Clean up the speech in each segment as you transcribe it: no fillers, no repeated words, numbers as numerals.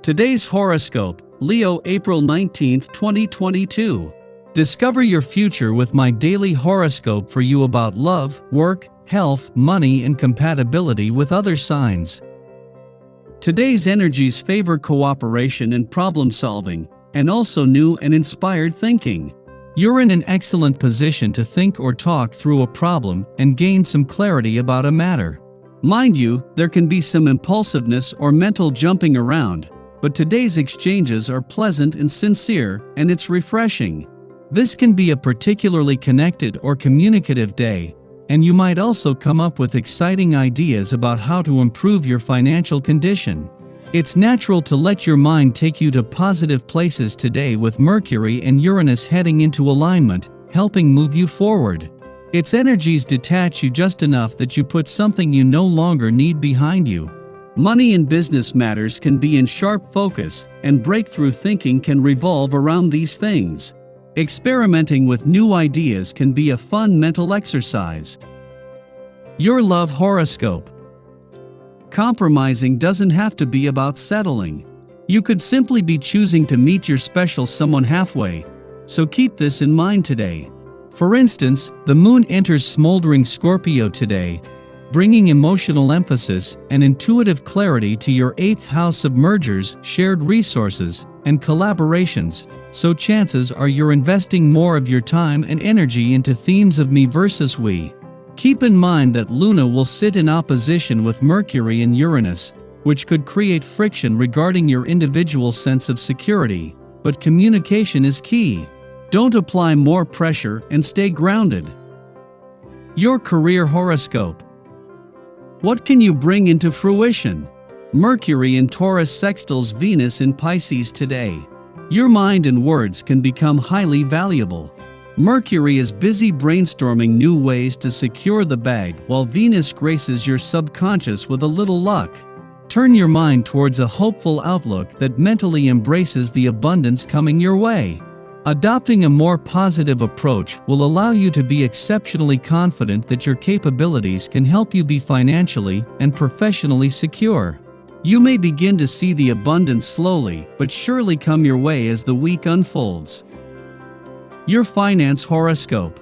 Today's horoscope, Leo April 19, 2022. Discover your future with my daily horoscope for you about love, work, health, money and compatibility with other signs. Today's energies favor cooperation and problem solving, and also new and inspired thinking. You're in an excellent position to think or talk through a problem and gain some clarity about a matter. Mind you, there can be some impulsiveness or mental jumping around, but today's exchanges are pleasant and sincere, and it's refreshing. This can be a particularly connected or communicative day, and you might also come up with exciting ideas about how to improve your financial condition. It's natural to let your mind take you to positive places today with Mercury and Uranus heading into alignment, helping move you forward. Its energies detach you just enough that you put something you no longer need behind you. Money and business matters can be in sharp focus, and breakthrough thinking can revolve around these things. Experimenting with new ideas can be a fun mental exercise. Your love horoscope. Compromising doesn't have to be about settling. You could simply be choosing to meet your special someone halfway, so keep this in mind today. For instance, the moon enters smoldering Scorpio today, bringing emotional emphasis and intuitive clarity to your 8th house of mergers, shared resources, and collaborations, so chances are you're investing more of your time and energy into themes of me versus we. Keep in mind that Luna will sit in opposition with Mercury and Uranus, which could create friction regarding your individual sense of security, but communication is key. Don't apply more pressure and stay grounded. Your career horoscope. What can you bring into fruition? Mercury in Taurus sextiles Venus in Pisces today. Your mind and words can become highly valuable. Mercury is busy brainstorming new ways to secure the bag, while Venus graces your subconscious with a little luck. Turn your mind towards a hopeful outlook that mentally embraces the abundance coming your way. Adopting a more positive approach will allow you to be exceptionally confident that your capabilities can help you be financially and professionally secure. You may begin to see the abundance slowly but surely come your way as the week unfolds. Your finance horoscope.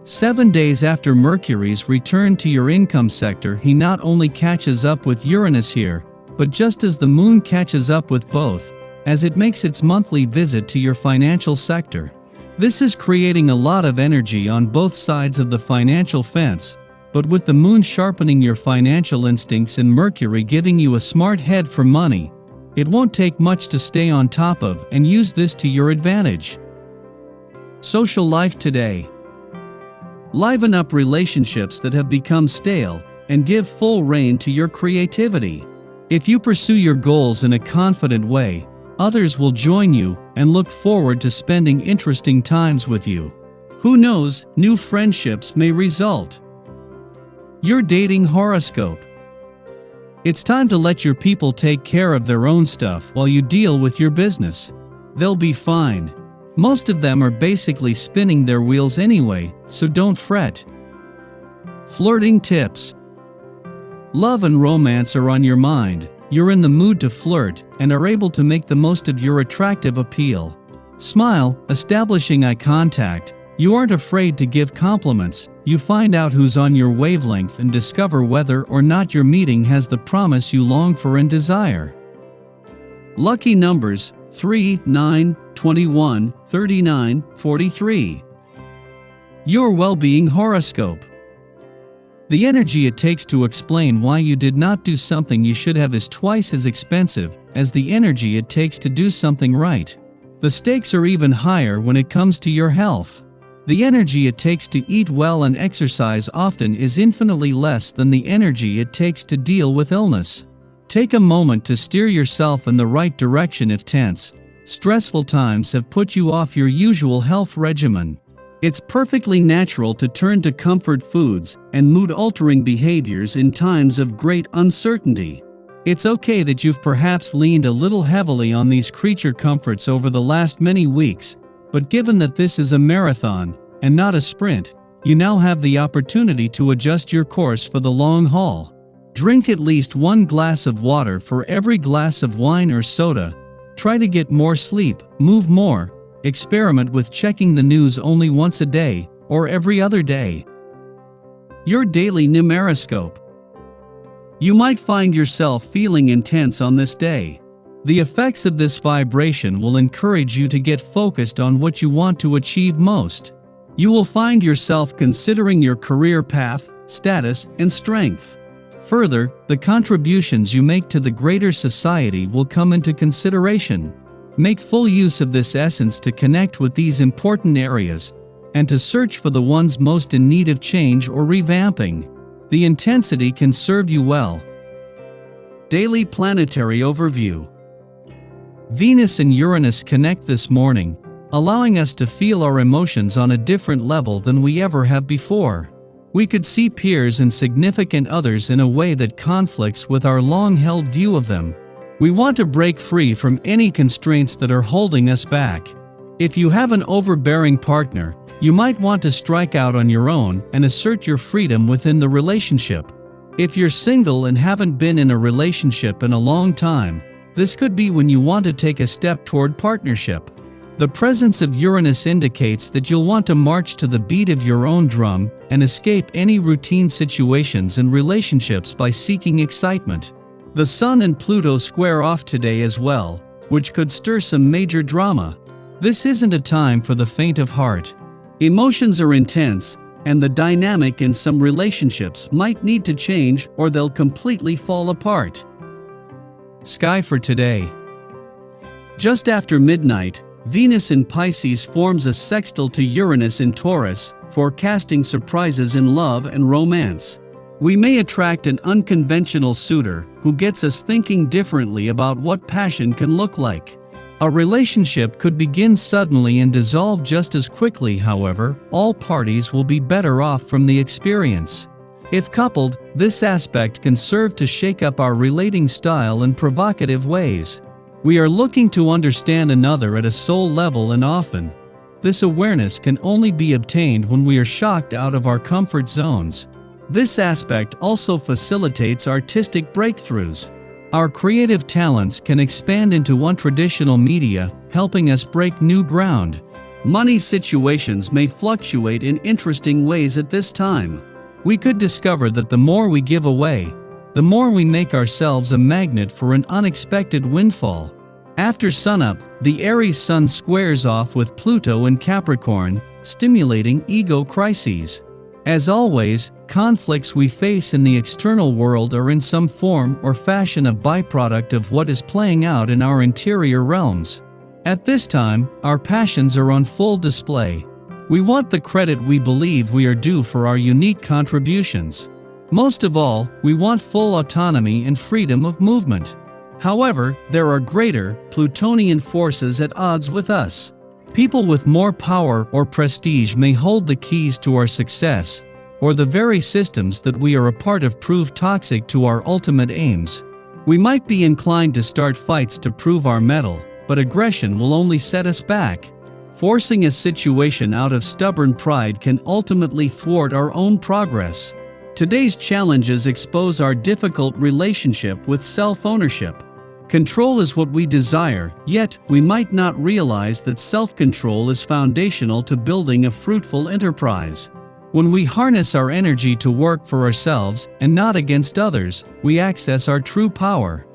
7 days after Mercury's return to your income sector, he not only catches up with Uranus here, but just as the moon catches up with both, as it makes its monthly visit to your financial sector. This is creating a lot of energy on both sides of the financial fence, but with the moon sharpening your financial instincts and Mercury giving you a smart head for money, it won't take much to stay on top of and use this to your advantage. Social life today. Liven up relationships that have become stale and give full rein to your creativity. If you pursue your goals in a confident way, others will join you and look forward to spending interesting times with you. Who knows, new friendships may result. Your dating horoscope. It's time to let your people take care of their own stuff while you deal with your business. They'll be fine. Most of them are basically spinning their wheels anyway, so don't fret. Flirting tips. Love and romance are on your mind. You're in the mood to flirt and are able to make the most of your attractive appeal. Smile, establishing eye contact. You aren't afraid to give compliments. You find out who's on your wavelength and discover whether or not your meeting has the promise you long for and desire. Lucky numbers 3, 9, 21, 39, 43. Your well-being horoscope. The energy it takes to explain why you did not do something you should have is twice as expensive as the energy it takes to do something right. The stakes are even higher when it comes to your health. The energy it takes to eat well and exercise often is infinitely less than the energy it takes to deal with illness. Take a moment to steer yourself in the right direction if tense, stressful times have put you off your usual health regimen. It's perfectly natural to turn to comfort foods and mood-altering behaviors in times of great uncertainty. It's okay that you've perhaps leaned a little heavily on these creature comforts over the last many weeks, but given that this is a marathon and not a sprint, you now have the opportunity to adjust your course for the long haul. Drink at least 1 glass of water for every glass of wine or soda. Try to get more sleep, move more, experiment with checking the news only once a day, or every other day. Your daily numeroscope. You might find yourself feeling intense on this day. The effects of this vibration will encourage you to get focused on what you want to achieve most. You will find yourself considering your career path, status, and strength. Further, the contributions you make to the greater society will come into consideration. Make full use of this essence to connect with these important areas, and to search for the ones most in need of change or revamping. The intensity can serve you well. Daily Planetary Overview. Venus and Uranus connect this morning, allowing us to feel our emotions on a different level than we ever have before. We could see peers and significant others in a way that conflicts with our long-held view of them. We want to break free from any constraints that are holding us back. If you have an overbearing partner, you might want to strike out on your own and assert your freedom within the relationship. If you're single and haven't been in a relationship in a long time, this could be when you want to take a step toward partnership. The presence of Uranus indicates that you'll want to march to the beat of your own drum and escape any routine situations and relationships by seeking excitement. The Sun and Pluto square off today as well, which could stir some major drama. This isn't a time for the faint of heart. Emotions are intense, and the dynamic in some relationships might need to change or they'll completely fall apart. Sky for today. Just after midnight, Venus in Pisces forms a sextile to Uranus in Taurus, forecasting surprises in love and romance. We may attract an unconventional suitor who gets us thinking differently about what passion can look like. A relationship could begin suddenly and dissolve just as quickly, however, all parties will be better off from the experience. If coupled, this aspect can serve to shake up our relating style in provocative ways. We are looking to understand another at a soul level, and often, this awareness can only be obtained when we are shocked out of our comfort zones. This aspect also facilitates artistic breakthroughs. Our creative talents can expand into untraditional media, helping us break new ground. Money situations may fluctuate in interesting ways at this time. We could discover that the more we give away, the more we make ourselves a magnet for an unexpected windfall. After sunup, the Aries Sun squares off with Pluto in Capricorn, stimulating ego crises. As always, conflicts we face in the external world are in some form or fashion a byproduct of what is playing out in our interior realms. At this time, our passions are on full display. We want the credit we believe we are due for our unique contributions. Most of all, we want full autonomy and freedom of movement. However, there are greater, Plutonian forces at odds with us. People with more power or prestige may hold the keys to our success, or the very systems that we are a part of prove toxic to our ultimate aims. We might be inclined to start fights to prove our mettle, but aggression will only set us back. Forcing a situation out of stubborn pride can ultimately thwart our own progress. Today's challenges expose our difficult relationship with self-ownership. Control is what we desire, yet we might not realize that self-control is foundational to building a fruitful enterprise. When we harness our energy to work for ourselves and not against others, we access our true power.